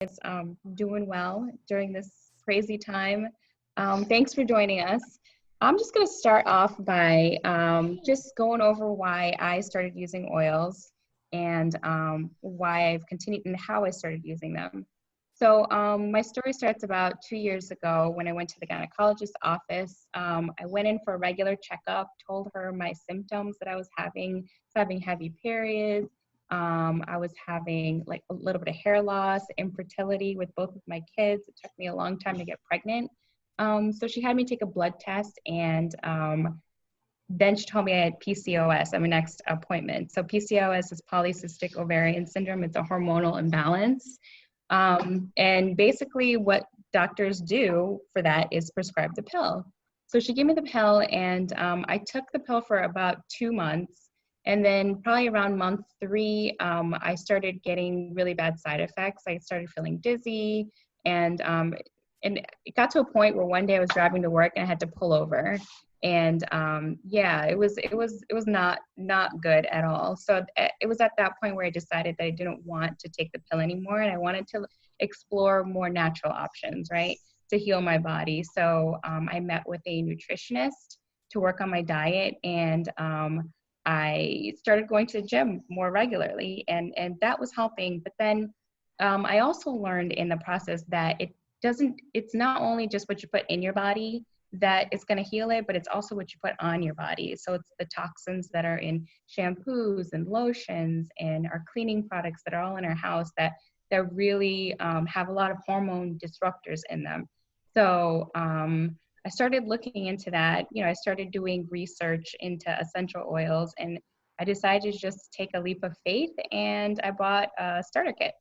is doing well during this crazy time. Thanks for joining us. I'm just going to start off by just going over why I started using oils and why I've continued and how I started using them. So my story starts about 2 years ago when I went to the gynecologist's office. I went in for a regular checkup, told her my symptoms that I was having heavy periods. I was having like a little bit of hair loss, infertility with both of my kids. It took me a long time to get pregnant. So she had me take a blood test, and then she told me I had PCOS at my next appointment. So PCOS is polycystic ovarian syndrome. It's a hormonal imbalance. And basically what doctors do for that is prescribe the pill. So she gave me the pill, and I took the pill for about 2 months. And then probably around month 3, I started getting really bad side effects. I started feeling dizzy, and it got to a point where one day I was driving to work and I had to pull over, and yeah, it was not good at all. So it was at that point where I decided that I didn't want to take the pill anymore, and I wanted to explore more natural options, right, to heal my body. So I met with a nutritionist to work on my diet, and I started going to the gym more regularly, and that was helping. But then I also learned in the process that it's not only just what you put in your body that is going to heal it, but it's also what you put on your body. So it's the toxins that are in shampoos and lotions and our cleaning products that are all in our house that really have a lot of hormone disruptors in them. So I started looking into that. I started doing research into essential oils, and I decided to just take a leap of faith, and I bought a starter kit.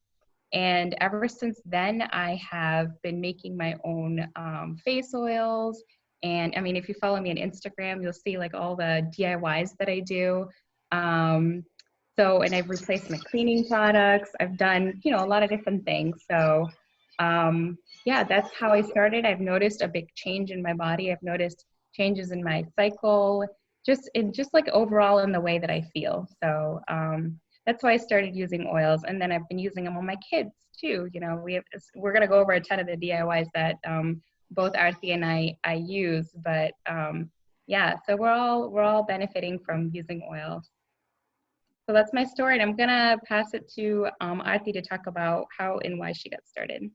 And ever since then, I have been making my own face oils. And I mean, if you follow me on Instagram, you'll see like all the DIYs that I do. And I've replaced my cleaning products. I've done, a lot of different things. So yeah, that's how I started. I've noticed a big change in my body. I've noticed changes in my cycle, just like overall in the way that I feel. So that's why I started using oils, and then I've been using them on my kids too. We're gonna go over a ton of the DIYs that both Aarti and I use, but yeah, so we're all benefiting from using oils. So that's my story, and I'm gonna pass it to Aarti to talk about how and why she got started.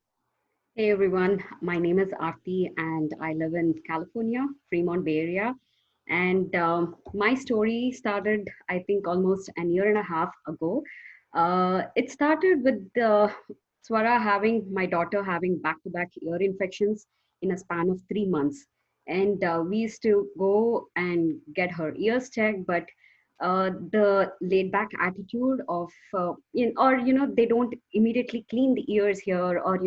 Hey everyone, my name is Aarti and I live in California, Fremont Bay Area. And my story started, I think, almost a year and a half ago. It started with my daughter having back-to-back ear infections in a span of 3 months. And we used to go and get her ears checked, but the laid back attitude of, they don't immediately clean the ears here, or,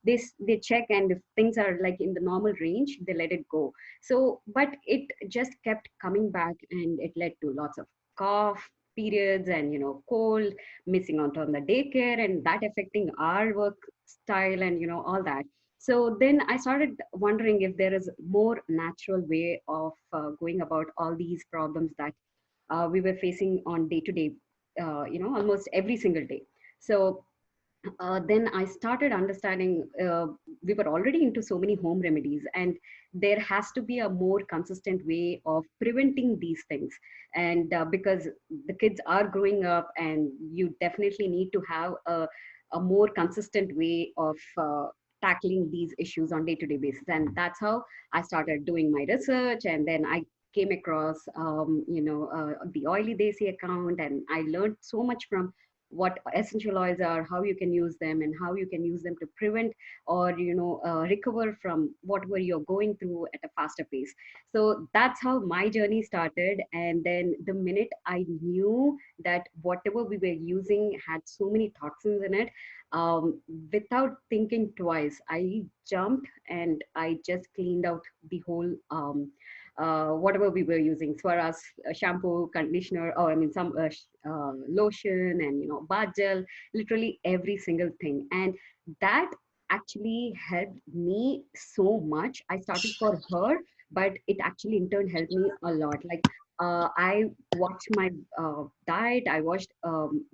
they check, and if things are like in the normal range, they let it go. So but it just kept coming back, and it led to lots of cough periods and cold, missing out on the daycare, and that affecting our work style and all that. So then I started wondering if there is more natural way of going about all these problems that we were facing on day to day, almost every single day. So then I started understanding we were already into so many home remedies, and there has to be a more consistent way of preventing these things. And because the kids are growing up, and you definitely need to have a more consistent way of tackling these issues on day-to-day basis. And that's how I started doing my research, and then I came across the Oily Desi account, and I learned so much from what essential oils are, how you can use them, and how you can use them to prevent or recover from whatever you're going through at a faster pace. So that's how my journey started. And then the minute I knew that whatever we were using had so many toxins in it, without thinking twice, I jumped and I just cleaned out the whole whatever we were using. For us, shampoo, conditioner, or I mean some lotion, and bath gel, literally every single thing. And that actually helped me so much. I started for her, but it actually in turn helped me a lot. Like I watched my diet. I watched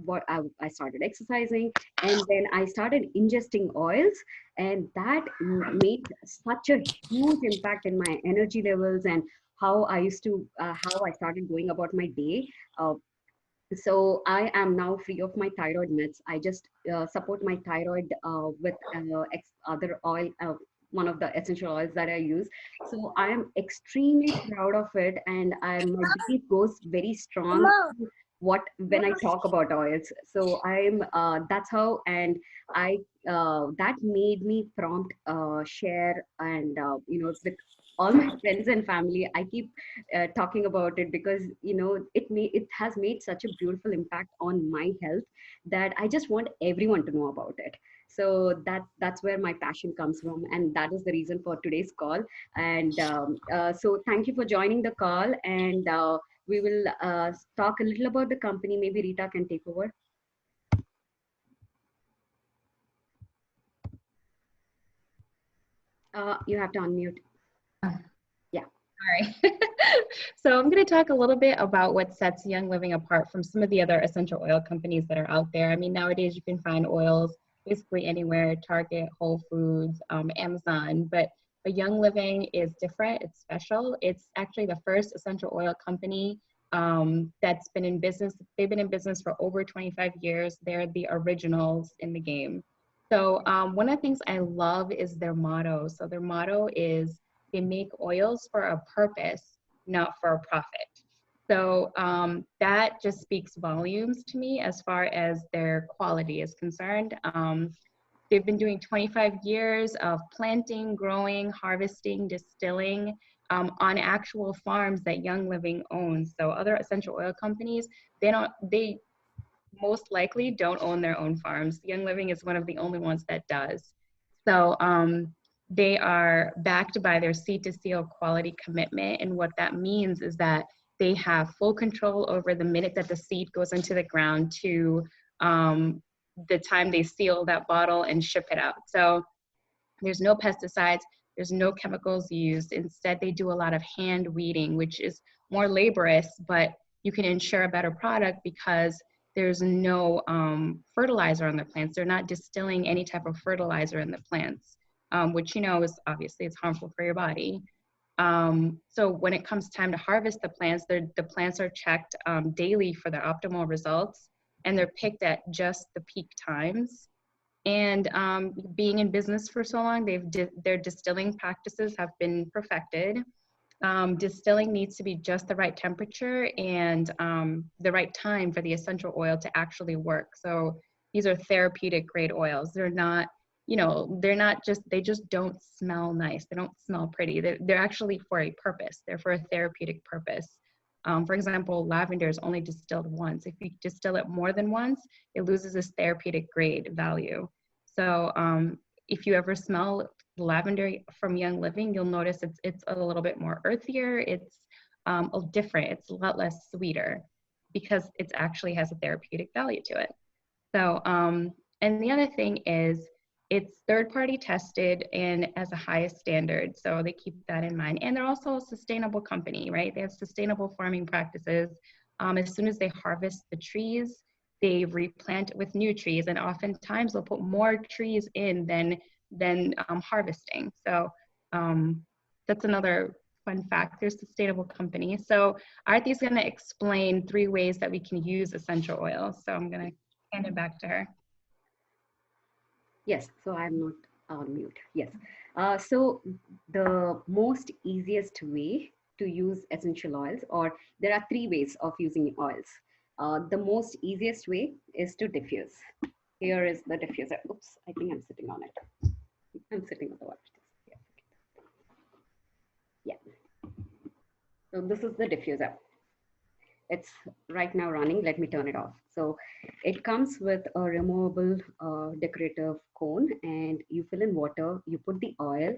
what I started exercising, and then I started ingesting oils, and that made such a huge impact in my energy levels and how I used to how I started going about my day. So I am now free of my thyroid meds. I just support my thyroid with other oil, one of the essential oils that I use. So I am extremely proud of it, and my belief goes very strong what when I talk about oils. So I'm that's how, and I that made me prompt share and with all my friends and family. I keep talking about it because it has made such a beautiful impact on my health that I just want everyone to know about it. So that's where my passion comes from, and that is the reason for today's call. And so thank you for joining the call, and we will talk a little about the company. Maybe Rita can take over. You have to unmute. Yeah. All right. So I'm going to talk a little bit about what sets Young Living apart from some of the other essential oil companies that are out there. I mean, nowadays you can find oils basically anywhere, Target, Whole Foods, Amazon, but Young Living is different. It's special. It's actually the first essential oil company that's been in business. They've been in business for over 25 years. They're the originals in the game. So one of the things I love is their motto. So their motto is, they make oils for a purpose, not for a profit. So that just speaks volumes to me as far as their quality is concerned. They've been doing 25 years of planting, growing, harvesting, distilling on actual farms that Young Living owns. So other essential oil companies, they most likely don't own their own farms. Young Living is one of the only ones that does. So they are backed by their seed to seal quality commitment. And what that means is that they have full control over the minute that the seed goes into the ground to the time they seal that bottle and ship it out. So there's no pesticides, there's no chemicals used. Instead, they do a lot of hand weeding, which is more laborious, but you can ensure a better product because there's no fertilizer on the plants. They're not distilling any type of fertilizer in the plants, which is obviously it's harmful for your body. So when it comes time to harvest the plants, the plants are checked daily for their optimal results, and they're picked at just the peak times. And being in business for so long, their distilling practices have been perfected. Distilling needs to be just the right temperature and the right time for the essential oil to actually work. So these are therapeutic grade oils. They're not, they just don't smell nice. They don't smell pretty. They're actually for a purpose. They're for a therapeutic purpose. For example, lavender is only distilled once. If you distill it more than once, it loses its therapeutic grade value. So if you ever smell lavender from Young Living, you'll notice it's a little bit more earthier. It's different. It's a lot less sweeter because it actually has a therapeutic value to it. So, and the other thing is it's third-party tested and as a highest standard. So they keep that in mind. And they're also a sustainable company, right? They have sustainable farming practices. As soon as they harvest the trees, they replant with new trees, and oftentimes they'll put more trees in than harvesting. So that's another fun fact. They're a sustainable company. So Aarti is going to explain 3 ways that we can use essential oils. So I'm going to hand it back to her. Yes, so I'm not on mute. Yes. So the most easiest way to use essential oils, or there are 3 ways of using oils. The most easiest way is to diffuse. Here is the diffuser. Oops, I think I'm sitting on it. I'm sitting on the water. Yeah. So this is the diffuser. It's right now running. Let me turn it off. So it comes with a removable decorative cone, and you fill in water, you put the oil,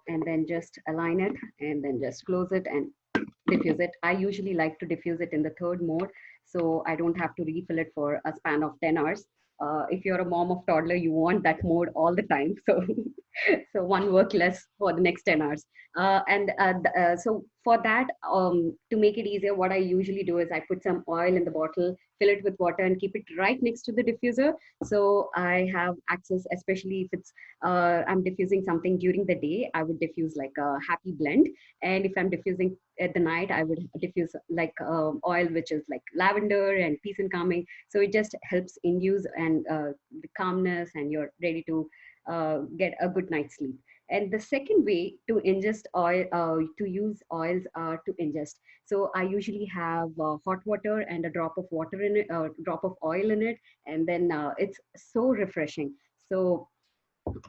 and then just align it, and then just close it and diffuse it. I usually like to diffuse it in the 3rd mode, so I don't have to refill it for a span of 10 hours. If you're a mom of toddler, you want that mode all the time. So So one work less for the next 10 hours. So for that, to make it easier, what I usually do is I put some oil in the bottle, fill it with water, and keep it right next to the diffuser. So I have access, especially if it's I'm diffusing something during the day, I would diffuse like a happy blend. And if I'm diffusing at the night, I would diffuse like oil which is like lavender and peace and calming. So it just helps induce and the calmness, and you're ready to get a good night's sleep. And the second way to ingest oil, to use oils, to ingest. So I usually have hot water and a drop of water in it, drop of oil in it, and then it's so refreshing. So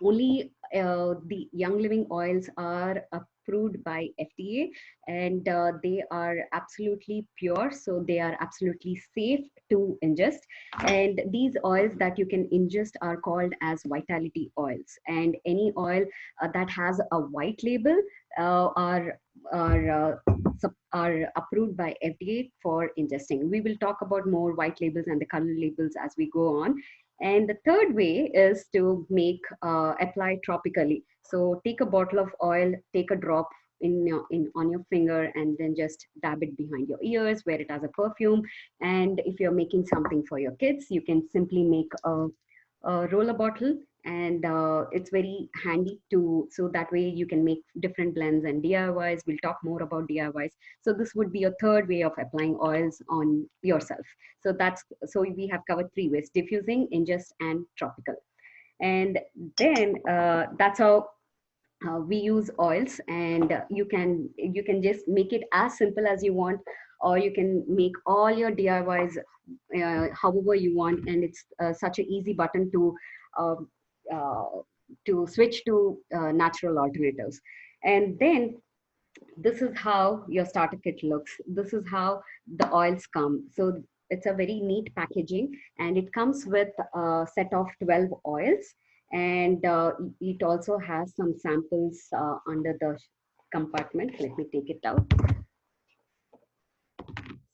only the young living oils are approved by FDA, and they are absolutely pure, so they are absolutely safe to ingest. And these oils that you can ingest are called as vitality oils, and any oil that has a white label are are approved by FDA for ingesting. We will talk about more white labels and the color labels as we go on. And the third way is to make apply tropically. So take a bottle of oil, take a drop in on your finger, and then just dab it behind your ears where it has a perfume. And if you're making something for your kids, you can simply make a roller bottle, and it's very handy to, so that way you can make different blends and DIYs. We'll talk more about DIYs. So this would be a third way of applying oils on yourself. So that's, so we have covered three ways: diffusing, ingest, and tropical. And then that's how we use oils. And you can just make it as simple as you want, or you can make all your DIYs however you want. And it's such an easy button uh, uh, to switch to natural alternatives. And then this is how your starter kit looks. This is how the oils come. So it's a very neat packaging, and it comes with a set of 12 oils. And it also has some samples under the compartment. Let me take it out.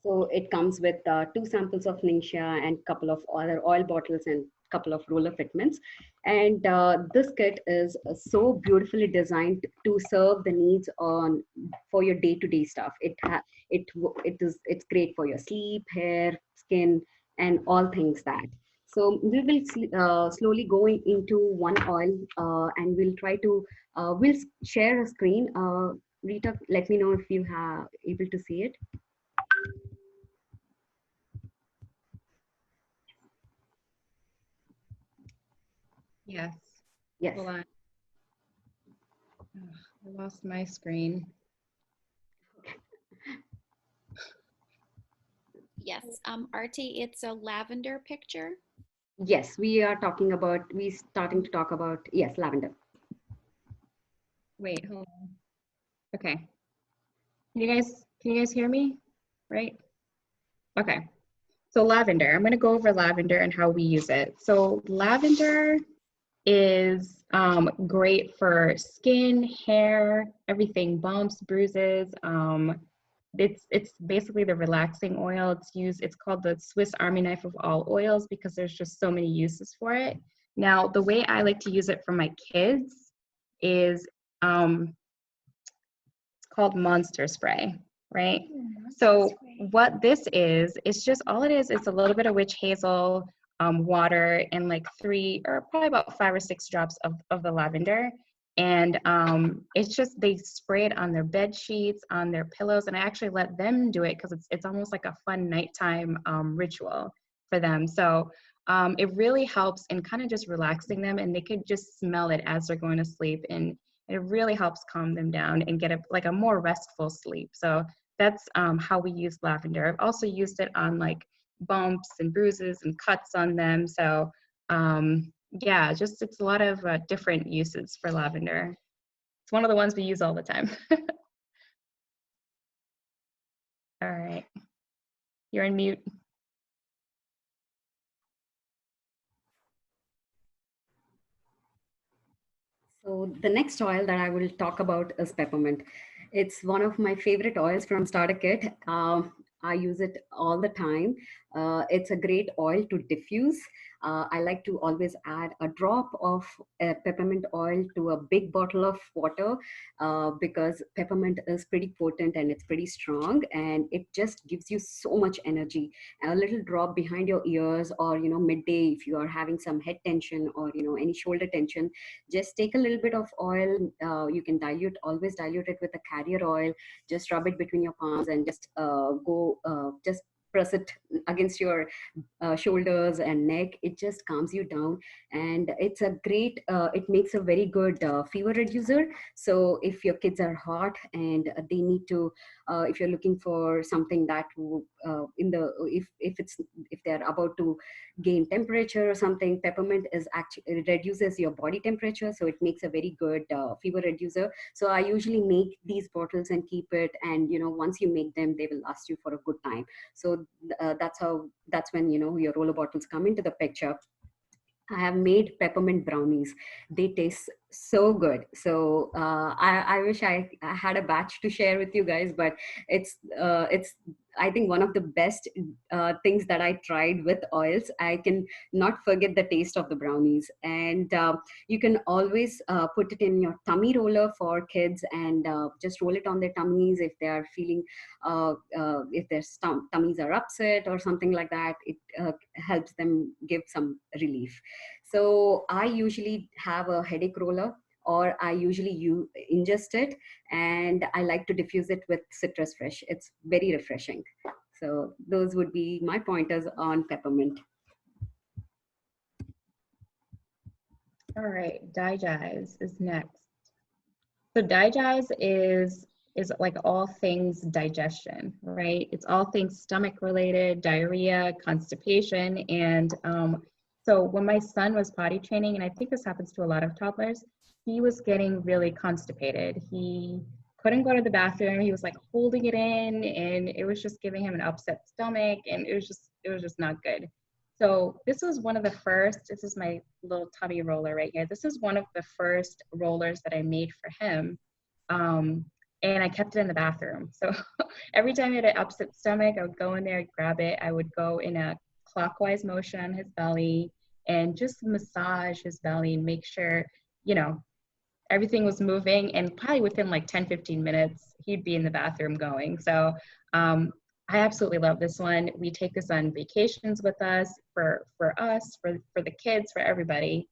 So it comes with two samples of Ningxia and couple of other oil bottles and couple of roller fitments. And this kit is so beautifully designed to serve the needs on for your day-to-day stuff. It's great for your sleep, hair, skin, and all things that. So we will slowly go into one oil, and we'll try to we'll share a screen. Rita, let me know if you have able to see it. Yes. Yes. Hold on. Ugh, I lost my screen. Yes, Artie, it's a lavender picture. Yes, we are talking about, we starting to talk about, yes, lavender. Wait, hold on. Okay. Can you guys hear me? Right? Okay. So lavender, I'm going to go over lavender and how we use it. So lavender is great for skin, hair, everything, bumps, bruises. It's basically the relaxing oil. It's called the Swiss Army knife of all oils because there's just so many uses for it. Now, the way I like to use it for my kids is it's called Monster Spray, right? So what this is, it's just all it is a little bit of witch hazel, water, and like 3 or probably about 5 or 6 drops of the lavender. And it's just, they spray it on their bed sheets, on their pillows, and I actually let them do it because it's almost like a fun nighttime ritual for them. So it really helps in kind of just relaxing them, and they could just smell it as they're going to sleep, and it really helps calm them down and get a more restful sleep. So that's how we use lavender. I've also used it on like bumps and bruises and cuts on them. So yeah, just it's a lot of different uses for lavender. It's one of the ones we use all the time. All right, you're on mute. So the next oil that I will talk about is peppermint. It's one of my favorite oils from starter kit. I use it all the time. It's a great oil to diffuse. I like to always add a drop of peppermint oil to a big bottle of water, because peppermint is pretty potent and it's pretty strong, and it just gives you so much energy. A little drop behind your ears, or midday, if you are having some head tension or any shoulder tension, just take a little bit of oil. You can always dilute it with a carrier oil. Just rub it between your palms and just just press it against your shoulders and neck. It just calms you down, and it's a great it makes a very good fever reducer. So if your kids are hot and they need to, if you're looking for something that in the if they're about to gain temperature or something, peppermint is actually, it reduces your body temperature, so it makes a very good fever reducer. So I usually make these bottles and keep it, and once you make them, they will last you for a good time. So that's when your roller bottles come into the picture. I have made peppermint brownies. They taste so good. So I wish I had a batch to share with you guys, but it's I think one of the best things that I tried with oils. I can not forget the taste of the brownies, and you can always put it in your tummy roller for kids, and just roll it on their tummies if they are feeling if their tummies are upset or something like that. It helps them give some relief. So I usually have a headache roller, or I usually ingest it, and I like to diffuse it with citrus fresh. It's very refreshing. So those would be my pointers on peppermint. All right, Digize is next. So Digize is like all things digestion, right? It's all things stomach related, diarrhea, constipation. And so when my son was potty training, and I think this happens to a lot of toddlers, he was getting really constipated. He couldn't go to the bathroom. He was like holding it in, and it was just giving him an upset stomach, and it was just not good. So this was one of the first, this is my little tummy roller right here. This is one of the first rollers that I made for him. And I kept it in the bathroom. So every time he had an upset stomach, I would go in there, grab it. I would go in a clockwise motion on his belly and just massage his belly and make sure, everything was moving. And probably within like 10, 15 minutes, he'd be in the bathroom going. So I absolutely love this one. We take this on vacations with us, for us, for the kids, for everybody.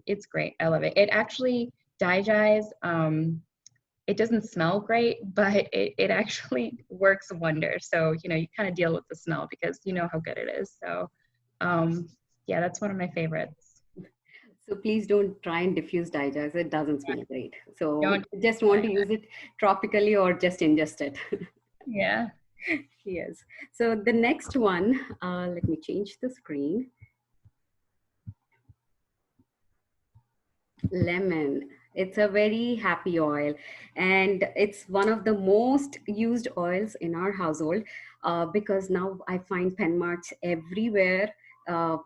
It's great. I love it. It actually, Digize, it doesn't smell great, but it actually works wonders. So, you kind of deal with the smell because you know how good it is. So, yeah, that's one of my favorites. So please don't try and diffuse Digize. It doesn't smell great. So Don't just want to use it tropically or just ingest it. Yeah. Yes. So the next one, let me change the screen. Lemon. It's a very happy oil, and it's one of the most used oils in our household, because now I find pen marks everywhere.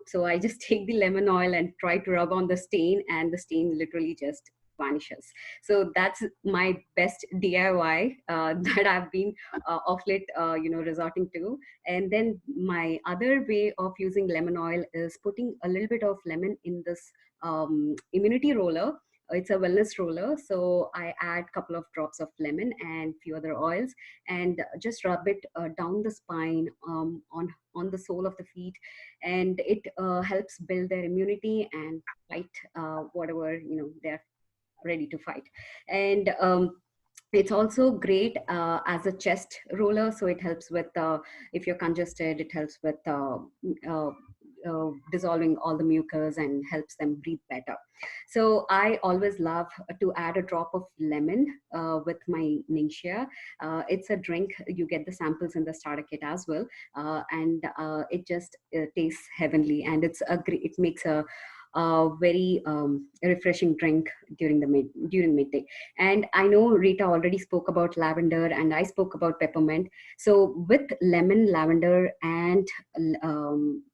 So I just take the lemon oil and try to rub on the stain, and the stain literally just vanishes. So that's my best DIY that I've been of late, resorting to. And then my other way of using lemon oil is putting a little bit of lemon in this immunity roller. It's a wellness roller, so I add a couple of drops of lemon and few other oils, and just rub it down the spine, on the sole of the feet, and it helps build their immunity and fight whatever they're ready to fight. And it's also great as a chest roller, so it helps with if you're congested, it helps with dissolving all the mucus and helps them breathe better. So I always love to add a drop of lemon with my Ningxia. It's a drink. You get the samples in the starter kit as well, and it just tastes heavenly, and it makes a very refreshing drink during midday. And I know Rita already spoke about lavender, and I spoke about peppermint. So with lemon, lavender, and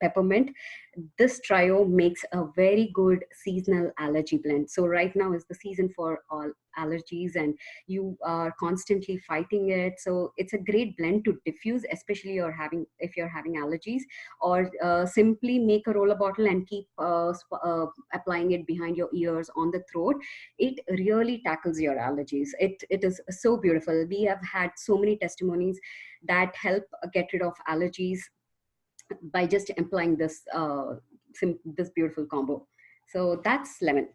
peppermint, this trio makes a very good seasonal allergy blend. So right now is the season for all allergies, and you are constantly fighting it. So it's a great blend to diffuse, especially if you're having allergies, or simply make a roller bottle and keep applying it behind your ears, on the throat. It really tackles your allergies. It is so beautiful. We have had so many testimonies that help get rid of allergies by just applying this beautiful combo. So that's lemon.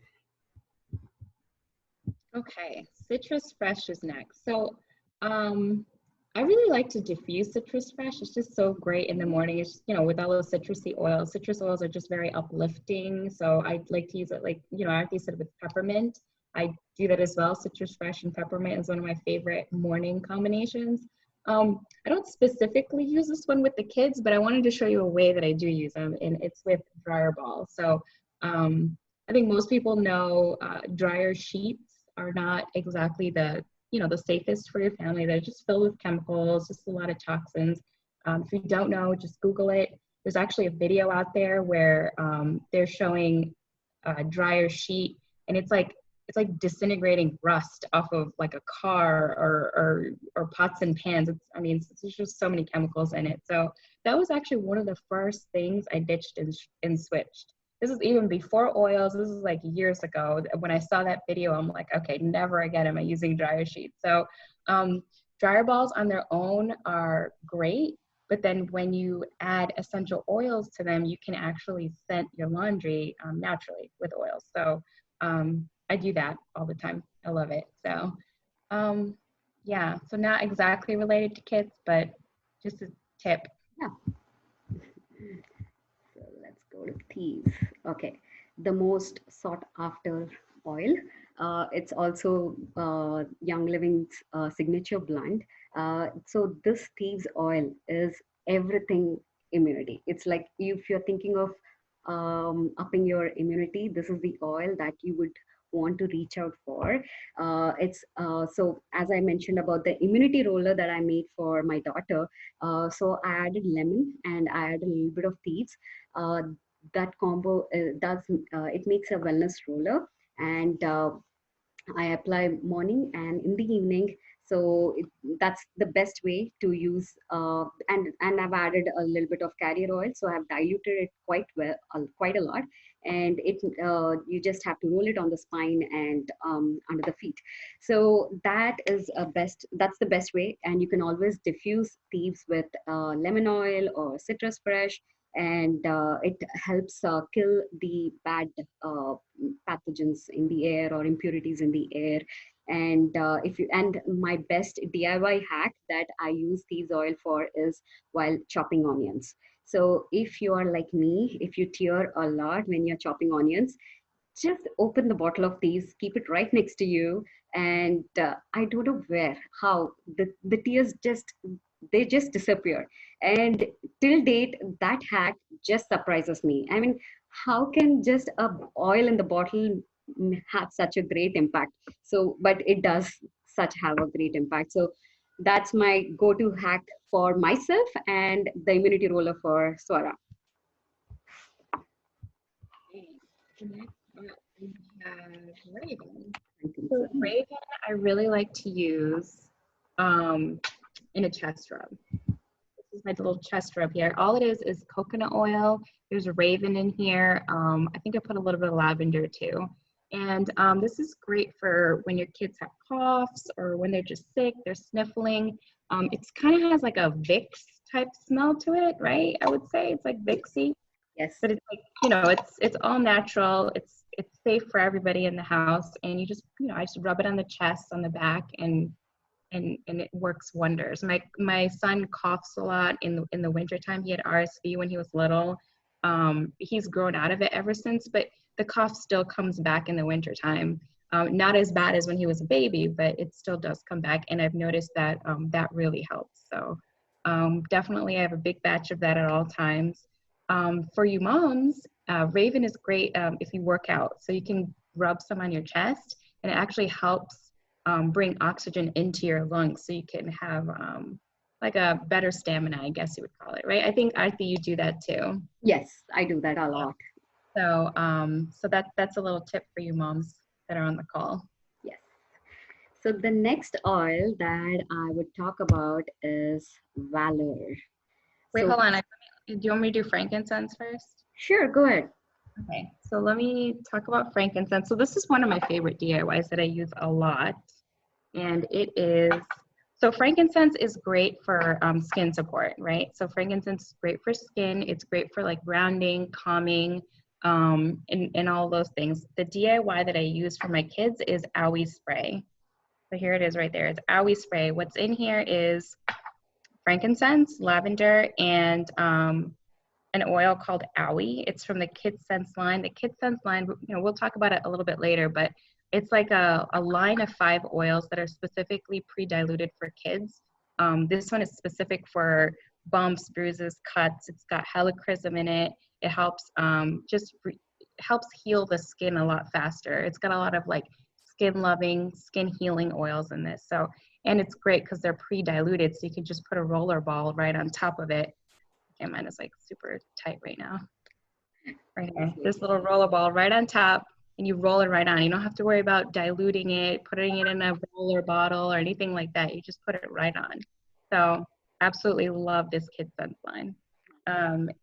Okay, citrus fresh is next. So, I really like to diffuse citrus fresh. It's just so great in the morning. It's, with all those citrusy oils. Citrus oils are just very uplifting. So I like to use it like, after you said with peppermint, I do that as well. Citrus fresh and peppermint is one of my favorite morning combinations. I don't specifically use this one with the kids, but I wanted to show you a way that I do use them, and it's with dryer balls. So I think most people know dryer sheets are not exactly the safest for your family. They're just filled with chemicals, just a lot of toxins. If you don't know, just Google it. There's actually a video out there where they're showing a dryer sheet, and it's like disintegrating rust off of like a car or pots and pans. There's just so many chemicals in it. So that was actually one of the first things I ditched and switched. This is even before oils. This is like years ago. When I saw that video, I'm like, okay, never again am I using dryer sheets. So dryer balls on their own are great, but then when you add essential oils to them, you can actually scent your laundry naturally with oils. So I do that all the time. I love it. So yeah, so not exactly related to kids, but just a tip. Yeah. So let's go to thieves. Okay, the most sought after oil. It's also Young Living's signature blend. So this thieves oil is everything immunity. It's like if you're thinking of upping your immunity, this is the oil that you would want to reach out for. It's so as I mentioned about the immunity roller that I made for my daughter. So I added lemon and I added a little bit of thieves. Uh, that combo does it makes a wellness roller, and I apply morning and in the evening. So that's the best way to use. And I've added a little bit of carrier oil, so I've diluted it quite well, quite a lot. And you just have to roll it on the spine and under the feet. So that's the best way. And you can always diffuse thieves with lemon oil or citrus fresh, and it helps kill the bad pathogens in the air or impurities in the air. And my best DIY hack that I use thieves oil for is while chopping onions. So if you are like me, if you tear a lot when you're chopping onions, just open the bottle of these, keep it right next to you, and I don't know how the tears just disappear. And till date, that hack just surprises me. I mean, how can just a oil in the bottle have such a great impact? So, but it does such have a great impact. So that's my go-to hack for myself and the immunity roller for Swara. Next up, we have Raven. So Raven, I really like to use in a chest rub. This is my little chest rub here. All it is coconut oil. There's a Raven in here. I think I put a little bit of lavender too. And this is great for when your kids have coughs or when they're just sick, they're sniffling. It's kind of has like a Vicks type smell to it, right? I would say it's like Vicksy. Yes. But it's like, it's all natural. It's safe for everybody in the house. And you just, I just rub it on the chest, on the back, and it works wonders. My son coughs a lot in the wintertime. He had RSV when he was little. He's grown out of it ever since, but the cough still comes back in the wintertime. Not as bad as when he was a baby, but it still does come back. And I've noticed that that really helps. So definitely I have a big batch of that at all times. For you moms, Raven is great if you work out. So you can rub some on your chest, and it actually helps bring oxygen into your lungs, so you can have like a better stamina, I guess you would call it, right? I think you do that too. Yes, I do that a Yeah. lot. So so that's a little tip for you moms that are on the call. Yes. So the next oil that I would talk about is Valor. Wait, So hold on. Do you want me to do frankincense first? sure, go ahead. Okay, so let me talk about frankincense. So this is one of my favorite DIYs that I use a lot. And it is, so frankincense is great for skin support, right? So frankincense is great for skin. It's great for like grounding, calming, and all those things. The DIY that I use for my kids is Owie spray. So here it is right there. It's Owie spray. What's in here is frankincense, lavender, and an oil called Owie. It's from the Kids Sense line. The Kids Sense line, we'll talk about it a little bit later, but it's like a line of 5 oils that are specifically pre-diluted for kids. This one is specific for bumps, bruises, cuts. It's got helichrysum in it. It helps helps heal the skin a lot faster. It's got a lot of like skin loving, skin healing oils in this. So, and it's great because they're pre-diluted, so you can just put a roller ball right on top of it. Okay, mine is like super tight right now. Right here, this little roller ball right on top, and you roll it right on. You don't have to worry about diluting it, putting it in a roller bottle or anything like that. You just put it right on. So absolutely love this Kids Sense line.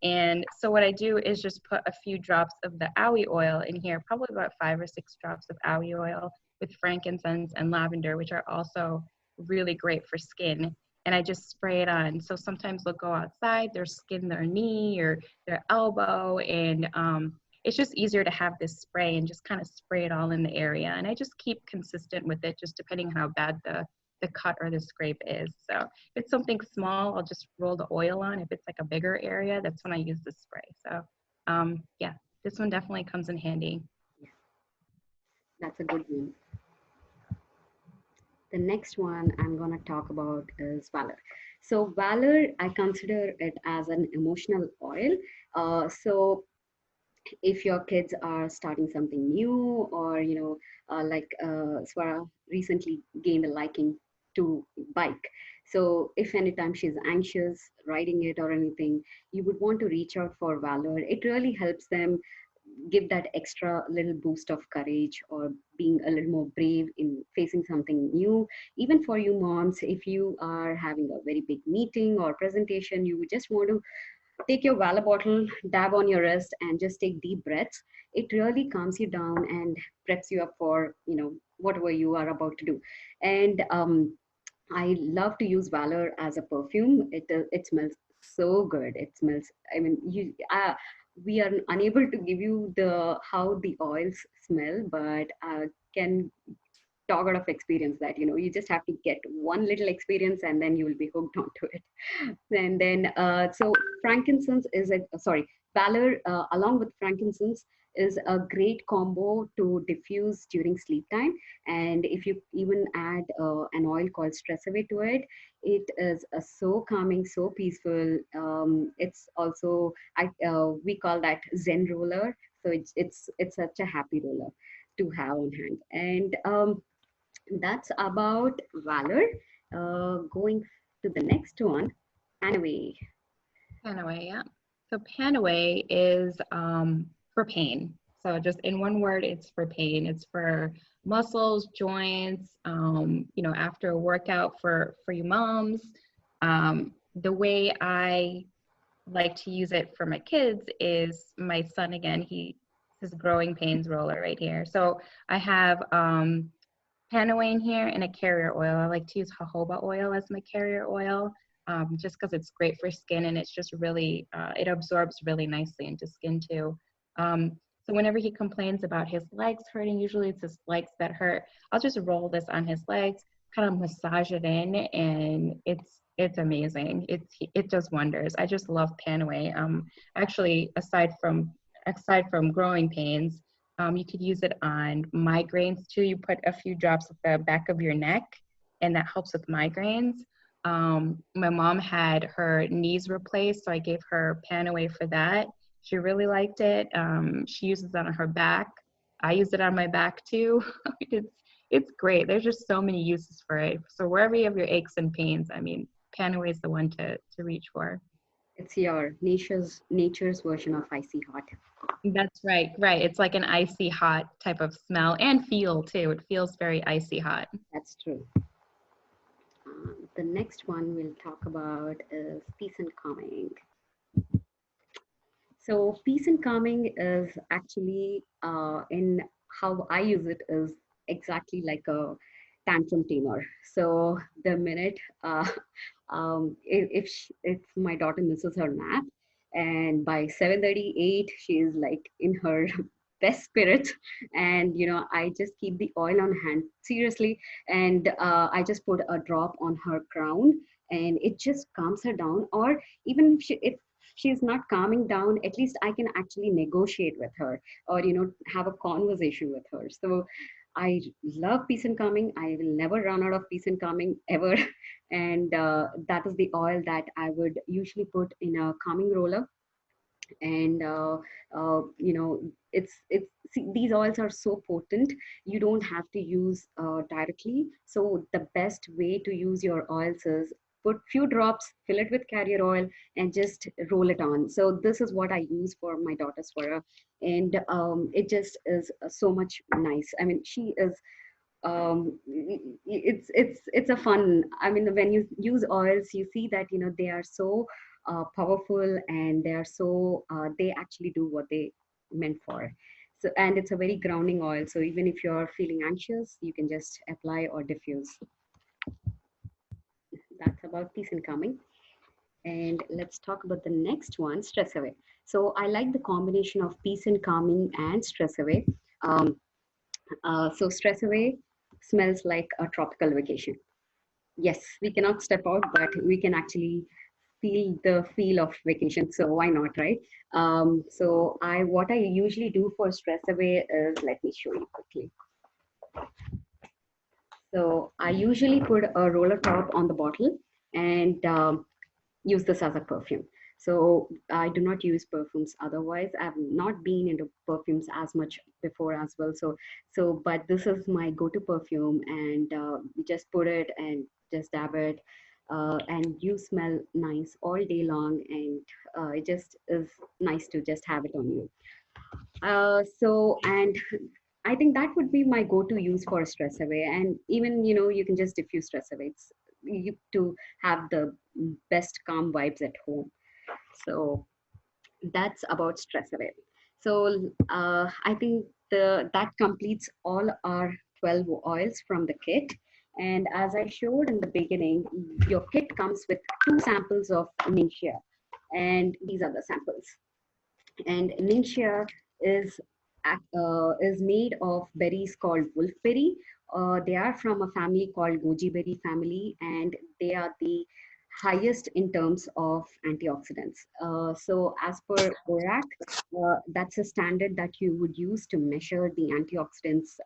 And so what I do is just put a few drops of the Owie oil in here, probably about 5 or 6 drops of Owie oil with frankincense and lavender, which are also really great for skin. And I just spray it on. So sometimes they'll go outside, they'll skin their knee or their elbow, and it's just easier to have this spray and just kind of spray it all in the area. And I just keep consistent with it, just depending how bad the cut or the scrape is. So if it's something small, I'll just roll the oil on. If it's like a bigger area, that's when I use the spray. So yeah, this one definitely comes in handy. Yeah, that's a good one. The next one I'm going to talk about is Valor. So Valor, I consider it as an emotional oil. So if your kids are starting something new, or like Swara recently gained a liking to bike, so if anytime she's anxious riding it or anything, you would want to reach out for Valor. It really helps them give that extra little boost of courage, or being a little more brave in facing something new. Even for you moms, if you are having a very big meeting or presentation, you just want to take your Valor bottle, dab on your wrist, and just take deep breaths. It really calms you down and preps you up for whatever you are about to do. And I love to use Valor as a perfume. It smells so good. It smells. I mean, we are unable to give you the how the oils smell, but can talk out of experience that you just have to get one little experience and then you will be hooked onto it. And then so frankincense is a sorry Valor along with frankincense is a great combo to diffuse during sleep time. And if you even add an oil called stress away to it, it is so calming, so peaceful. It's also we call that zen roller. So it's such a happy roller to have on hand. And that's about Valor. Going to the next one, Anyway. Panaway, yeah. So Panaway is for pain. So just in one word, it's for pain. It's for muscles, joints, after a workout for you moms. The way I like to use it for my kids is my son, again, his growing pains roller right here. So I have Panaway in here and a carrier oil. I like to use jojoba oil as my carrier oil. Just because it's great for skin, and it's just really, it absorbs really nicely into skin too. So whenever he complains about his legs hurting, usually it's his legs that hurt, I'll just roll this on his legs, kind of massage it in, and it's amazing. It does wonders. I just love Panaway. Actually, aside from growing pains, you could use it on migraines too. You put a few drops at the back of your neck, and that helps with migraines. My mom had her knees replaced, so I gave her Panaway for that. She really liked it. She uses it on her back. I use it on my back too. It's great. There's just so many uses for it. So wherever you have your aches and pains, I mean, Canaway is the one to reach for. It's your nature's version of icy hot. That's right. Right. It's like an icy hot type of smell and feel too. It feels very icy hot. That's true. The next one we'll talk about is peace and calming. So peace and calming is actually in how I use it is exactly like a tantrum tamer. So the minute if my daughter misses her nap, and by 7:38 she is like in her best spirits, and I just keep the oil on hand seriously, and I just put a drop on her crown, and it just calms her down. Or even if she's not calming down, at least I can actually negotiate with her, or have a conversation with her. So I love peace and calming. I will never run out of peace and calming ever. And that is the oil that I would usually put in a calming roller. And it's see, these oils are so potent, you don't have to use directly. So the best way to use your oils is put few drops, fill it with carrier oil, and just roll it on. So this is what I use for my daughter Swara, and it just is so much nice. I mean, she is it's a fun. I mean, when you use oils, you see that they are so powerful, and they are so they actually do what they meant for. So, and it's a very grounding oil, so even if you're feeling anxious, you can just apply or diffuse. That's about peace and calming. And let's talk about the next one, stress away. So I like the combination of peace and calming and stress away. um, so stress away smells like a tropical vacation. Yes, we cannot step out, but we can actually feel the feel of vacation. So why not, right? So what I usually do for stress away is, let me show you quickly. So I usually put a roller top on the bottle, and use this as a perfume. So I do not use perfumes otherwise. I've not been into perfumes as much before as well. But this is my go-to perfume, and you just put it and just dab it, and you smell nice all day long, and it just is nice to just have it on you. And I think that would be my go-to use for stress away. And even, you can just diffuse stress away. It's you to have the best calm vibes at home. So that's about stress away. So I think that completes all our 12 oils from the kit. And as I showed in the beginning, your kit comes with 2 samples of Ningxia. And these are the samples. And Ningxia is is made of berries called wolfberry. They are from a family called goji berry family, and they are the highest in terms of antioxidants. So as per ORAC, that's a standard that you would use to measure the antioxidants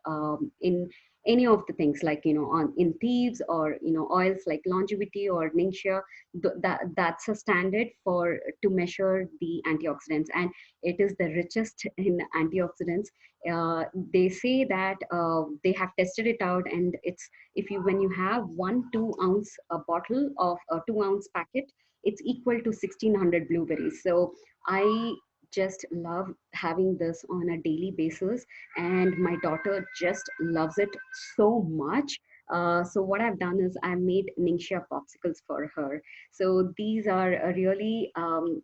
in any of the things, like on in thieves, or oils like longevity or Ningxia. That's a standard for to measure the antioxidants, and it is the richest in antioxidants. They say that they have tested it out, and it's if you when you have 1 2 ounce a bottle of a 2 ounce packet, it's equal to 1600 blueberries. So I just love having this on a daily basis, and my daughter just loves it so much. So what I've done is I made Ningxia popsicles for her. So these are really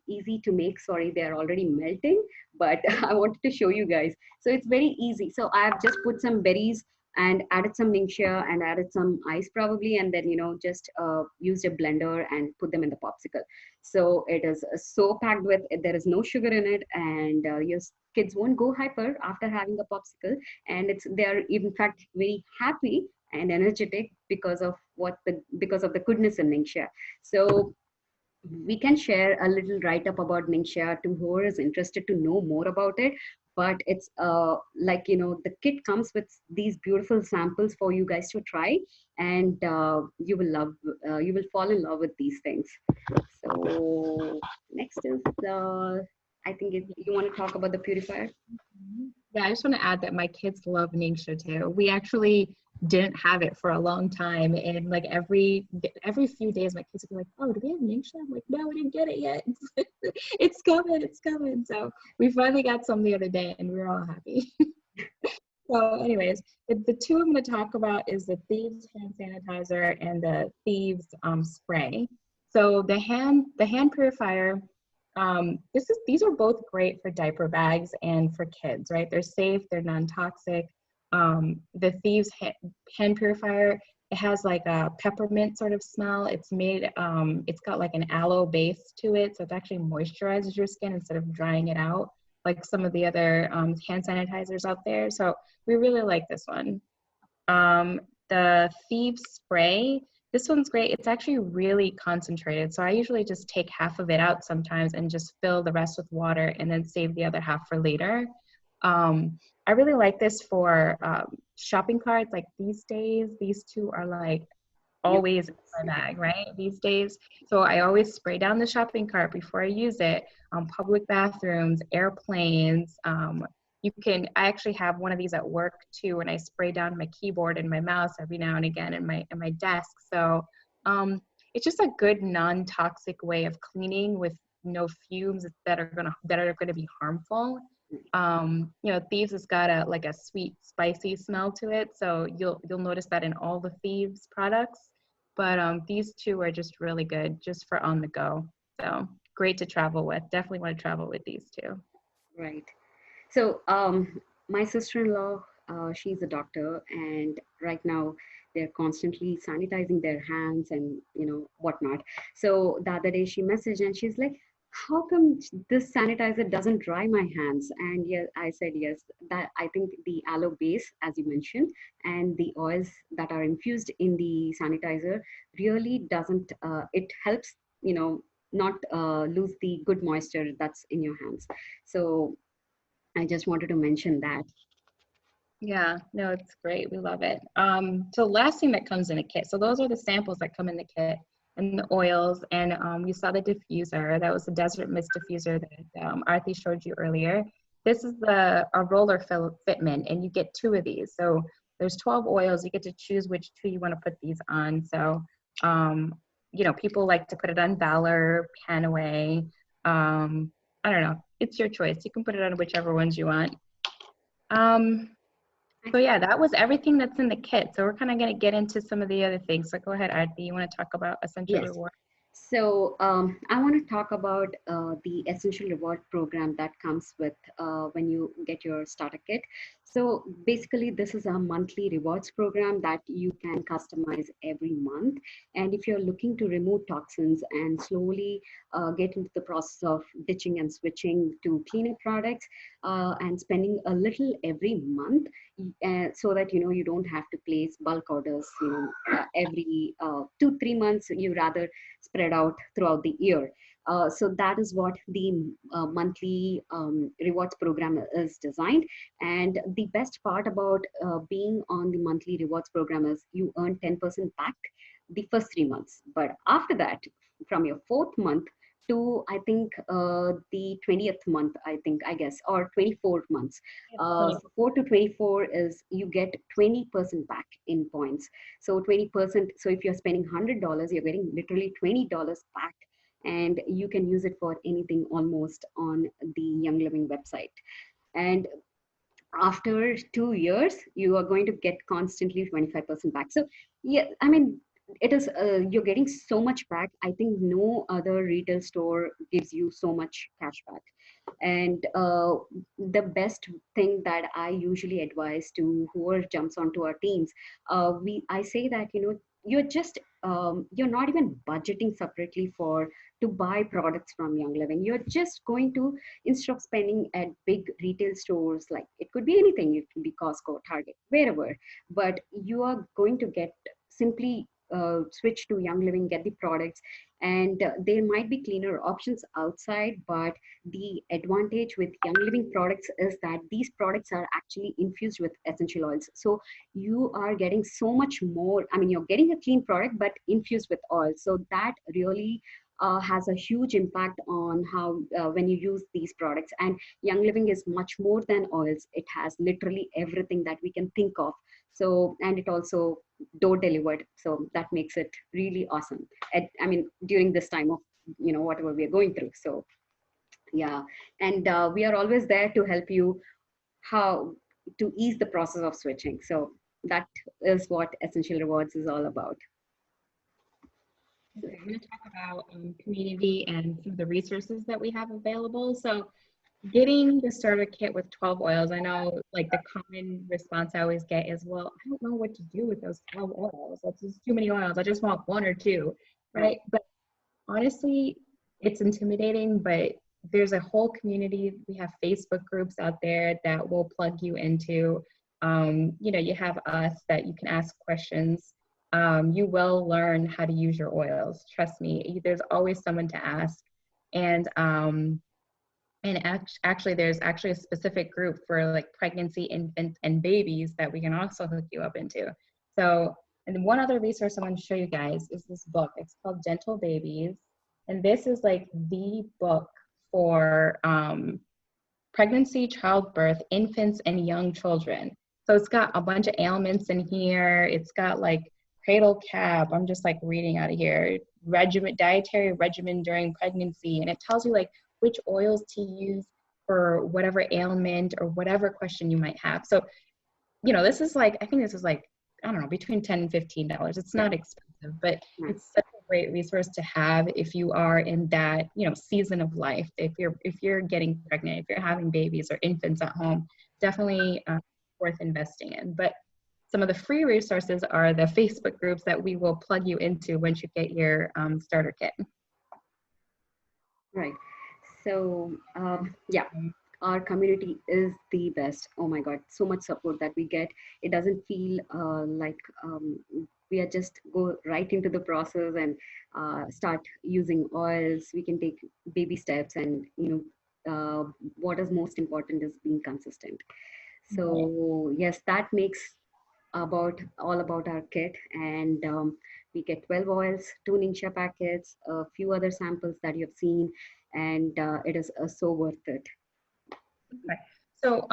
easy to make. Sorry, they're already melting, but I wanted to show you guys. So it's very easy. So I've just put some berries and added some Ningxia and added some ice probably, and then just used a blender and put them in the popsicle. So it is so packed with, there is no sugar in it, and your kids won't go hyper after having a popsicle, and they are in fact very happy and energetic because of the goodness in Ningxia. So we can share a little write-up about Ningxia to whoever is interested to know more about it. But it's like, the kit comes with these beautiful samples for you guys to try, and you will fall in love with these things. So next is I think you want to talk about the purifier. Yeah, I just want to add that my kids love Ningxia too. We actually didn't have it for a long time, and like every few days, my kids would be like, "Oh, do we have Ningxia?" I'm like, "No, we didn't get it yet. It's coming, it's coming." So we finally got some the other day, and we were all happy. So, anyways, the two I'm going to talk about is the Thieves hand sanitizer and the Thieves spray. So the hand purifier, these are both great for diaper bags and for kids, right? They're safe, they're non-toxic. The Thieves hand purifier, it has like a peppermint sort of smell. It's got like an aloe base to it, so it actually moisturizes your skin instead of drying it out like some of the other hand sanitizers out there. So we really like this one. The Thieves spray, this one's great. It's actually really concentrated. So I usually just take half of it out sometimes and just fill the rest with water and then save the other half for later. I really like this for shopping carts. Like these days, these two are like Yep. always in my bag, right? These days. So I always spray down the shopping cart before I use it. Public bathrooms, airplanes. I actually have one of these at work too, and I spray down my keyboard and my mouse every now and again in my desk. So it's just a good non-toxic way of cleaning with no fumes that are gonna be harmful. Thieves has got a sweet, spicy smell to it, so you'll notice that in all the Thieves products. But these two are just really good, just for on the go. So great to travel with. Definitely want to travel with these two. Right. So, my sister-in-law, she's a doctor, and right now they're constantly sanitizing their hands and whatnot. So the other day she messaged and she's like, "How come this sanitizer doesn't dry my hands?" And yeah, I said yes. That I think the aloe base, as you mentioned, and the oils that are infused in the sanitizer really doesn't. It helps not lose the good moisture that's in your hands. So I just wanted to mention that. Yeah, no, it's great. We love it. So last thing that comes in a kit. So those are the samples that come in the kit and the oils. And you saw the diffuser. That was the Desert Mist diffuser that Arthi showed you earlier. This is a roller fitment, and you get two of these. So there's 12 oils. You get to choose which two you want to put these on. So, people like to put it on Valor, Panaway. I don't know. It's your choice. You can put it on whichever ones you want. So yeah, that was everything that's in the kit. So we're kind of going to get into some of the other things. So go ahead, Aarti. You want to talk about Essential Yes. Reward? So I want to talk about the essential reward program that comes with when you get your starter kit. So basically, this is a monthly rewards program that you can customize every month. And if you're looking to remove toxins and slowly get into the process of ditching and switching to cleaner products and spending a little every month, so that you don't have to place bulk orders every 2-3 months. You rather spread out throughout the year. So that is what the monthly rewards program is designed. And the best part about being on the monthly rewards program is you earn 10% back the first 3 months. But after that, from your fourth month to I think the 20th month, I guess, or 24 months. So 4 to 24 is you get 20% back in points. So 20%. So if you're spending $100, you're getting literally $20 back, and you can use it for anything almost on the Young Living website. And after 2 years, you are going to get constantly 25% back. So yeah, I mean, it is you're getting so much back. I think no other retail store gives you so much cash back. And the best thing that I usually advise to whoever jumps onto our teams, I say that you're just you're not even budgeting separately for to buy products from Young Living. You're just going to, instead of spending at big retail stores, like it could be anything, it can be Costco, Target, wherever, but you are going to get simply switch to Young Living, get the products, and there might be cleaner options outside, but the advantage with Young Living products is that these products are actually infused with essential oils. So you are getting so much more. I mean, you're getting a clean product, but infused with oil. So that really has a huge impact on how when you use these products. And Young Living is much more than oils. It has literally everything that we can think of. So, and it also door delivered. So that makes it really awesome. I mean, during this time of, whatever we are going through. So yeah, and we are always there to help you how to ease the process of switching. So that is what Essential Rewards is all about. Okay, I'm going to talk about community and some of the resources that we have available. So getting the starter kit with 12 oils, I know like the common response I always get is, well, I don't know what to do with those 12 oils. That's just too many oils. I just want one or two, right? But honestly, it's intimidating, but there's a whole community. We have Facebook groups out there that will plug you into. You have us that you can ask questions. You will learn how to use your oils. Trust me, there's always someone to ask. And there's actually a specific group for like pregnancy, infant, and babies that we can also hook you up into. So, and then one other resource I want to show you guys is this book. It's called Gentle Babies. And this is like the book for pregnancy, childbirth, infants, and young children. So it's got a bunch of ailments in here. It's got like cradle cap. I'm just like reading out of here. Dietary regimen during pregnancy. And it tells you like which oils to use for whatever ailment or whatever question you might have. So, this is like, I think this is like, I don't know, between $10 and $15. It's not expensive, but it's such a great resource to have if you are in that, season of life. If you're getting pregnant, if you're having babies or infants at home, definitely worth investing in. But some of the free resources are the Facebook groups that we will plug you into once you get your starter kit. Right. So, yeah, our community is the best. Oh my God, so much support that we get. It doesn't feel like we are just go right into the process and start using oils. We can take baby steps, and what is most important is being consistent. So yes, that makes all about our kit. And we get 12 oils, 2 Ningxia packets, a few other samples that you have seen, and it is so worth it. Okay. So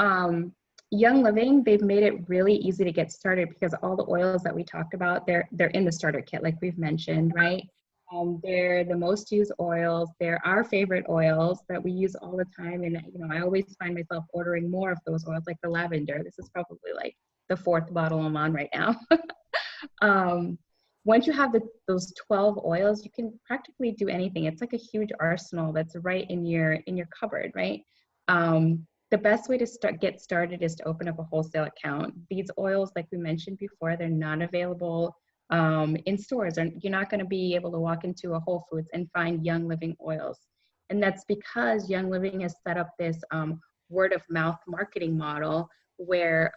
Young Living, they've made it really easy to get started because all the oils that we talked about, they're in the starter kit, like we've mentioned, right? They're the most used oils. They're our favorite oils that we use all the time. And, I always find myself ordering more of those oils, like the lavender. This is probably like the 4th bottle I'm on right now. Once you have those 12 oils, you can practically do anything. It's like a huge arsenal that's right in your cupboard, right? The best way to get started is to open up a wholesale account. These oils, like we mentioned before, they're not available in stores, and you're not going to be able to walk into a Whole Foods and find Young Living oils. And that's because Young Living has set up this word of mouth marketing model where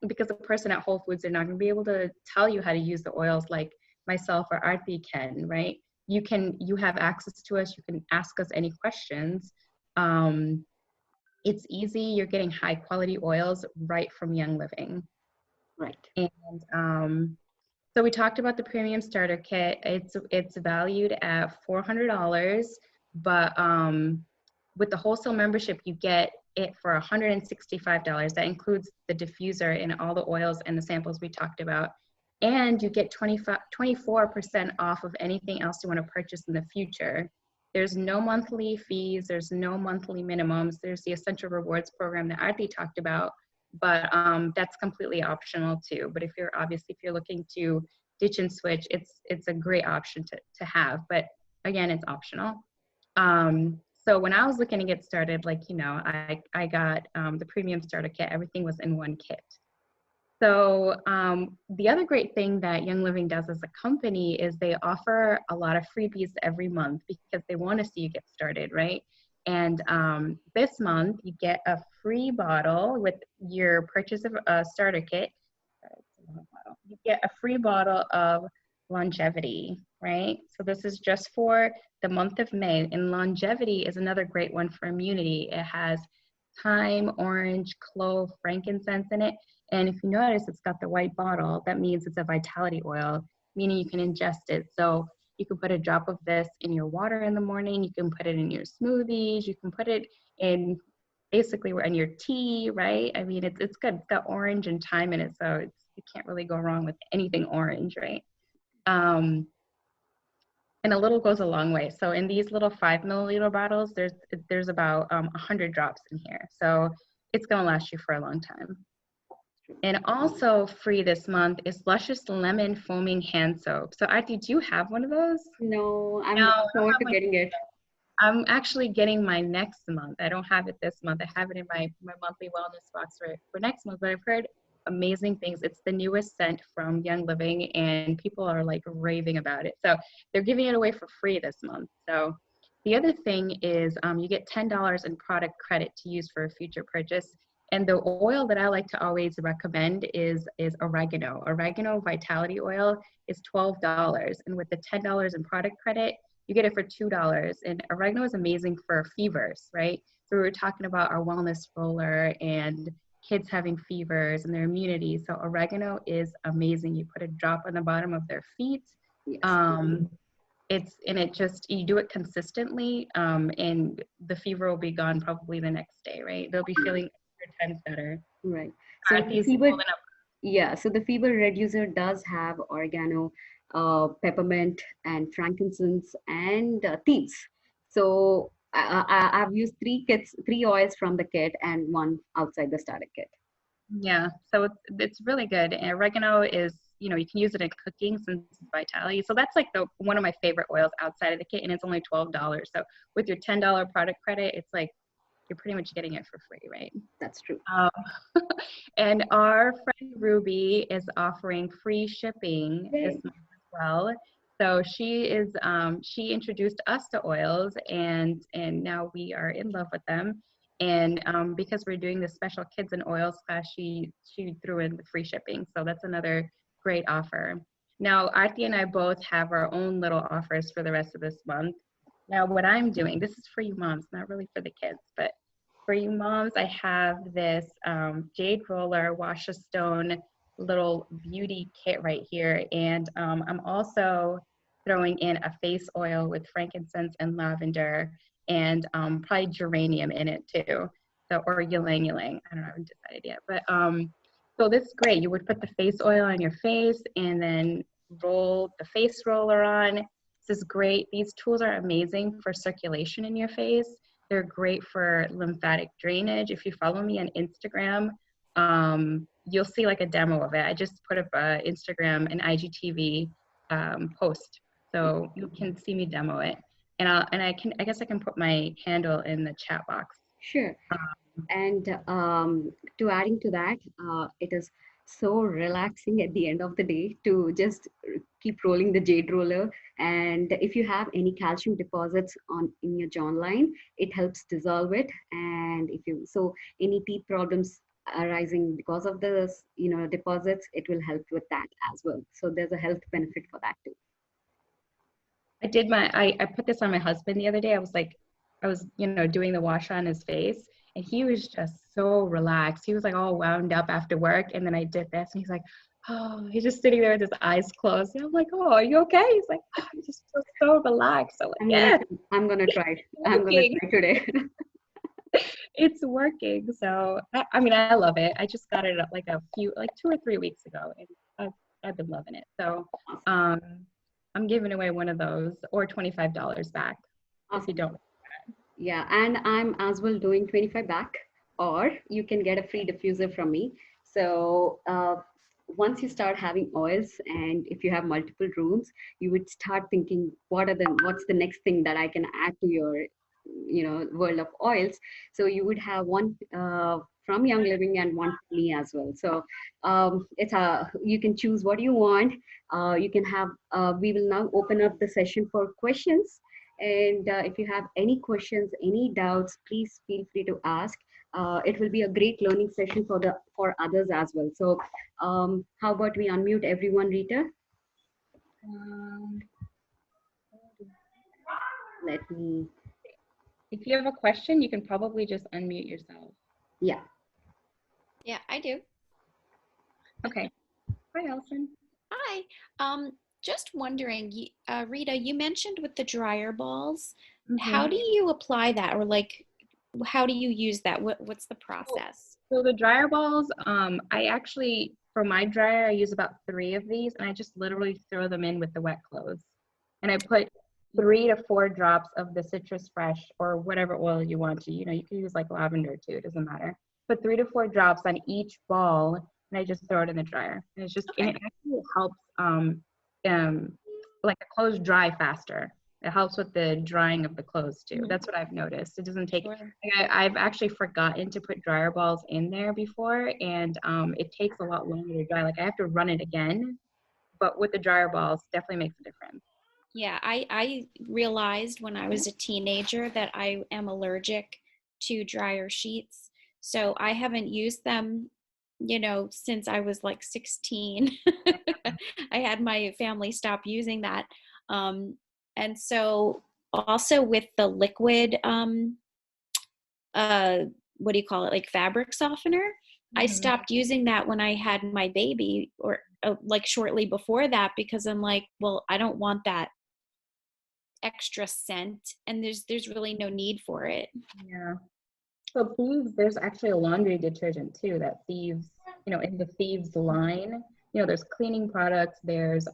because the person at Whole Foods, they're not going to be able to tell you how to use the oils like myself or Aarti can, right? You have access to us. You can ask us any questions. It's easy. You're getting high quality oils right from Young Living. Right. And so we talked about the premium starter kit. It's valued at $400, but with the wholesale membership, you get it for $165. That includes the diffuser and all the oils and the samples we talked about. And you get 24% off of anything else you want to purchase in the future. There's no monthly fees. There's no monthly minimums. There's the Essential Rewards program that Aarti talked about, but that's completely optional too. But if you're looking to ditch and switch, it's a great option to have. But again, it's optional. So when I was looking to get started, I got the premium starter kit. Everything was in one kit. So the other great thing that Young Living does as a company is they offer a lot of freebies every month because they want to see you get started, right? And this month you get a free bottle with your purchase of a starter kit. You get a free bottle of longevity, right? So this is just for the month of May. And longevity is another great one for immunity. It has thyme, orange, clove, frankincense in it. And if you notice, it's got the white bottle. That means it's a vitality oil, meaning you can ingest it. So You can put a drop of this in your water in the morning. You can put it in your smoothies. You can put it in basically in your tea, right? I mean, it's good. It's got orange and thyme in it, so you can't really go wrong with anything orange, right? And a little goes a long way. So in these little 5 milliliter bottles, there's about 100 drops in here. So it's gonna last you for a long time. And also free this month is Luscious Lemon Foaming Hand Soap. So Aarti, do you have one of those? No, I'm No, looking forward to getting it. I'm actually getting my next month. I don't have it this month. I have it in my monthly wellness box for next month, but I've heard amazing things. It's the newest scent from Young Living, and people are like raving about it. So they're giving it away for free this month. So the other thing is you get $10 in product credit to use for a future purchase. And the oil that I like to always recommend is oregano. Oregano Vitality Oil is $12. And with the $10 in product credit, you get it for $2. And oregano is amazing for fevers, right? So we were talking about our wellness roller and kids having fevers and their immunity. So oregano is amazing. You put a drop on the bottom of their feet. Yes. You do it consistently, and the fever will be gone probably the next day, right? They'll be feeling 100 times better. Right. So the fever, yeah, so the fever reducer does have oregano, peppermint, and frankincense, and thieves. So I've used three oils from the kit and one outside the starter kit. Yeah, so it's really good. And oregano is, you can use it in cooking since it's vitality. So that's like one of my favorite oils outside of the kit, and it's only $12. So with your $10 product credit, it's like you're pretty much getting it for free, right? That's true. And our friend Ruby is offering free shipping this month as well. So she introduced us to oils, and now we are in love with them. And because we're doing this special kids and oils class, she threw in the free shipping. So that's another great offer. Now, Aarti and I both have our own little offers for the rest of this month. Now, what I'm doing, this is for you moms, not really for the kids, but for you moms, I have this Jade Roller Wash a Stone little beauty kit right here. And I'm also throwing in a face oil with frankincense and lavender and probably geranium in it too. So, or ylang ylang. I don't know, I haven't decided yet. But so this is great. You would put the face oil on your face and then roll the face roller on. This is great. These tools are amazing for circulation in your face. They're great for lymphatic drainage. If you follow me on Instagram, you'll see like a demo of it. I just put up an Instagram and IGTV post, so you can see me demo it. And I guess I can put my handle in the chat box. Sure. And to adding to that, it is so relaxing at the end of the day to just keep rolling the jade roller. And if you have any calcium deposits in your jawline, it helps dissolve it. And any teeth problems arising because of the deposits, it will help with that as well. So there's a health benefit for that too. I put this on my husband the other day. I was doing the wash on his face, and he was just so relaxed. He was like all wound up after work, and then I did this, and he's like, oh, he's just sitting there with his eyes closed. And I'm like, oh, are you okay? He's like, oh, I just feel so relaxed. So like, I'm gonna try it. I'm gonna try today. It's working. So I mean, I love it. I just got it like 2 or 3 weeks ago, and I've been loving it. So I'm giving away one of those or $25 back if you don't. Yeah, and I'm as well doing 25 back, or you can get a free diffuser from me. So once you start having oils, and if you have multiple rooms, you would start thinking, what's the next thing that I can add to your world of oils. So you would have one from Young Living and one from me as well. So you can choose what you want. You can have we will now open up the session for questions. And if you have any questions, any doubts, please feel free to ask. It will be a great learning session for others as well. So how about we unmute everyone, Rita? Let me. If you have a question, you can probably just unmute yourself. Yeah. Yeah, I do. Okay. Hi, Allison. Hi. Just wondering, Rita, you mentioned with the dryer balls, how Mhm. do you apply that, or like, how do you use that? What's the So process? so the dryer balls, I actually, for my dryer, I use about 3 of these, and I just literally throw them in with the wet clothes. And I put 3 to 4 drops of the citrus fresh or whatever oil you want to. You can use like lavender too, it doesn't matter. Put 3 to 4 drops on each ball, and I just throw it in the dryer. And Okay. it actually helps um like the clothes dry faster. It helps with the drying of the clothes too. Mhm. That's what I've noticed. It doesn't take, Sure. like, I've actually forgotten to put dryer balls in there before, and it takes a lot longer to dry. Like I have to run it again, but with the dryer balls, definitely makes a difference. Yeah, I realized when I was a teenager that I am allergic to dryer sheets. So I haven't used them, since I was like 16. I had my family stop using that. Um, and so also with the liquid, uh, what do you call it? Like fabric softener. I Mhm. stopped using that when I had my baby, or like shortly before that, because I'm like, well, I don't want that extra scent, and there's really no need for it. Yeah. So Thieves, there's actually a laundry detergent too that Thieves, in the Thieves line, there's cleaning products, there's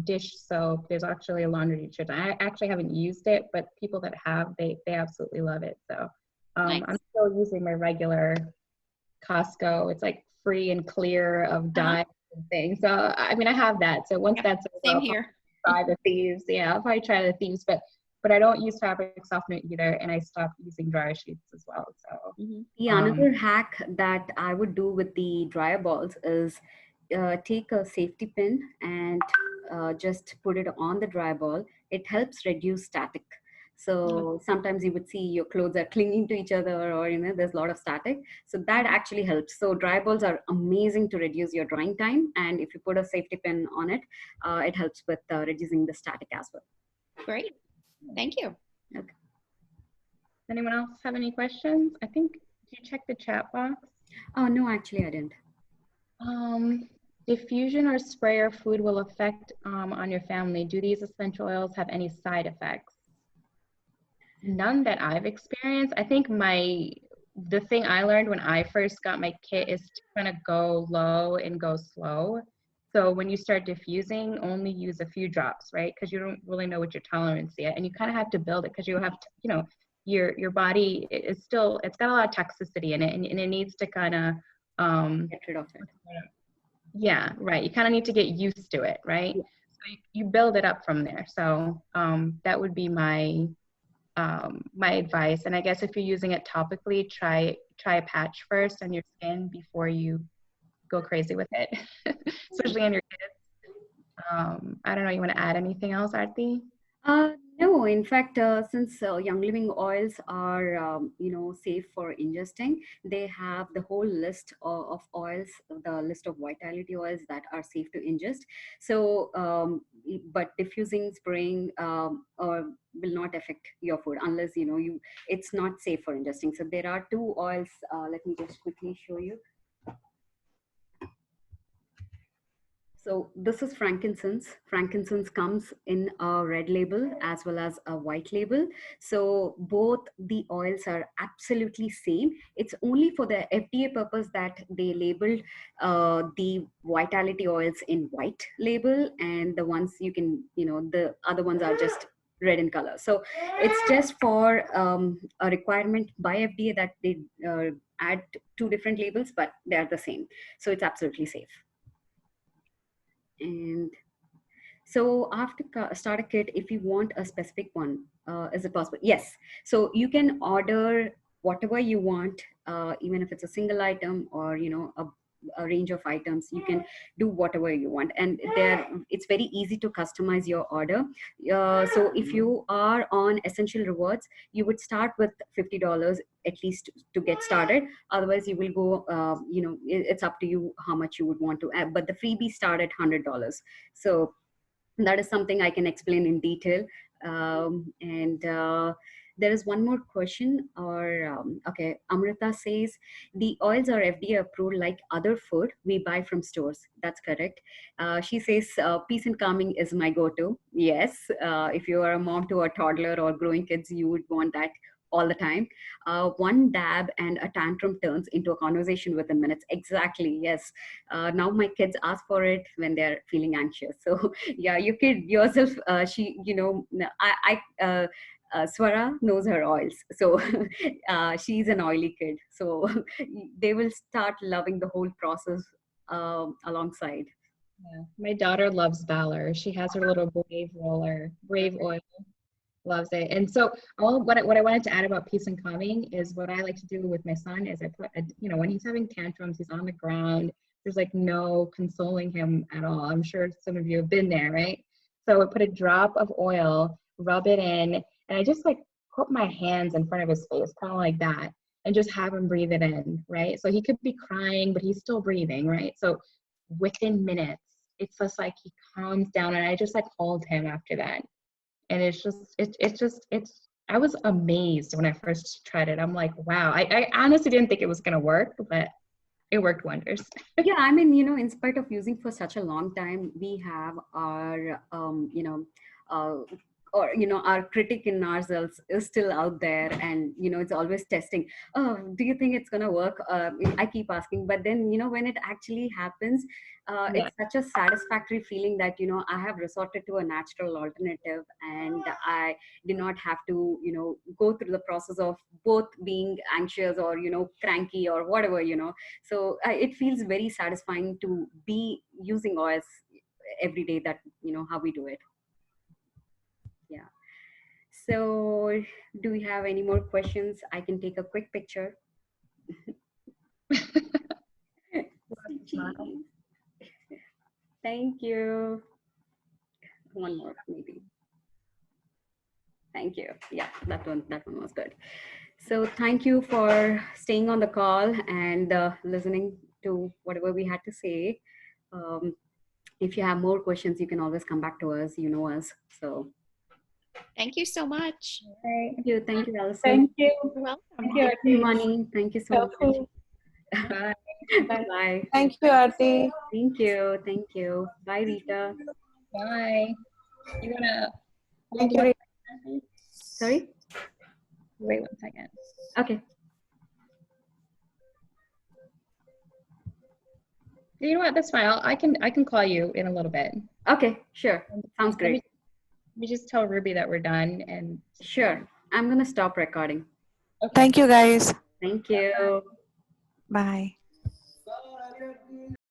dish soap, there's actually a laundry detergent. I actually haven't used it, but people that have, they absolutely love it. So I'm Nice. still using my regular Costco. It's like free and clear of Uh-huh. dyes and things. So I mean, I have that. So once Yep. that's over, Same I'll probably here. try the Thieves. Yeah, I'll probably try the Thieves, but I don't use fabric softener either, and I stopped using dryer sheets as well. So Hmm. The um, another hack that I would do with the dryer balls is take a safety pin and just put it on the dryer ball. It helps reduce static. Oh, So sometimes you would see your clothes are clinging to each other, or there's a lot of static. So that actually helps. So dryer balls are amazing to reduce your drying time, and if you put a safety pin on it, it helps with reducing the static as well. great. Thank you. Okay. anyone else have any questions? I think, did you check the chat box? Oh no, actually I didn't. Um, Diffusion or spray or food will affect on your family. Do these essential oils have any side effects? None that I've experienced. I think the thing I learned when I first got my kit is to kind of go low and go slow. So when you start diffusing, only use a few drops, right? Because you don't really know what your tolerance is, and you kind of have to build it because you have to, your body is still, it's got a lot of toxicity in it, and it needs to kind of Get rid of it. yeah, right. You kind of need to get used to it, right? So you build it up from there. So that would be my advice. And I guess if you're using it topically, try a patch first on your skin before you go crazy with it, especially on your kids. I don't know. You want to add anything else, Aarti? No, in fact, since Young Living oils are, safe for ingesting, they have the whole list of oils, the list of vitality oils that are safe to ingest. So, but diffusing, spraying, or will not affect your food unless it's not safe for ingesting. So there are two oils. Let me just quickly show you. So this is frankincense. Frankincense comes in a red label as well as a white label. So both the oils are absolutely same. It's only for the FDA purpose that they labeled the vitality oils in white label, and the ones the other ones are just red in color. So it's just for a requirement by FDA that they add two different labels, but they're the same. So it's absolutely safe. And so after starter kit, if you want a specific one, is it possible? Yes. So you can order whatever you want, even if it's a single item or a range of items. You can do whatever you want, and there it's very easy to customize your order. So if you are on Essential Rewards, you would start with $50 at least to get started. Otherwise, you will go. It's up to you how much you would want to add. But the freebies start at $100. So that is something I can explain in detail. And There is one more question, okay, Amrita says, the oils are FDA approved like other food we buy from stores. That's correct. She says, peace and calming is my go-to. Yes, if you are a mom to a toddler or growing kids, you would want that all the time. One dab and a tantrum turns into a conversation within minutes. Exactly. Yes. Now my kids ask for it when they're feeling anxious. So yeah, you kid yourself. Swara knows her oils, so she's an oily kid. So they will start loving the whole process alongside. Yeah. My daughter loves Valor. She has her little Brave oil. Loves it. And so what I wanted to add about peace and calming is what I like to do with my son is I put, when he's having tantrums, he's on the ground, there's like no consoling him at all. I'm sure some of you have been there, right? So I put a drop of oil, rub it in, and I just like put my hands in front of his face, kind of like that, and just have him breathe it in, right? So he could be crying, but he's still breathing, right? So within minutes, it's just like he calms down, and I just like hold him after that. And I was amazed when I first tried it. I'm like, wow. I honestly didn't think it was gonna work, but it worked wonders. Yeah, I mean, in spite of using for such a long time, we have our uh, our critic in ourselves is still out there, and it's always testing. Oh, do you think it's gonna work? I keep asking, but then when it actually happens, Yeah. it's such a satisfactory feeling that I have resorted to a natural alternative, and I did not have to go through the process of both being anxious or cranky or whatever. So it feels very satisfying to be using oils every day, that how we do it. Yeah. So do we have any more questions? I can take a quick picture. Thank you. One more maybe. Thank you. Yeah, that one was good. So thank you for staying on the call and listening to whatever we had to say. Um, if you have more questions, you can always come back to us. You know us. So Thank you so much. thank you, Allison. Thank you. You're welcome. Thank you, Thank you, Arti. Mani. Thank you so much. Bye. Bye. Thank you, Aarti. Thank you. Thank you. Bye, Rita. Bye. You wanna Thank you. Sorry? wait 1 second? Okay. You know what? That's fine. I can call you in a little bit. Okay, sure. Sounds Let me, great. let me just tell Ruby that we're done and Sure. I'm going to stop recording. okay. Thank you, guys. Thank you. Bye.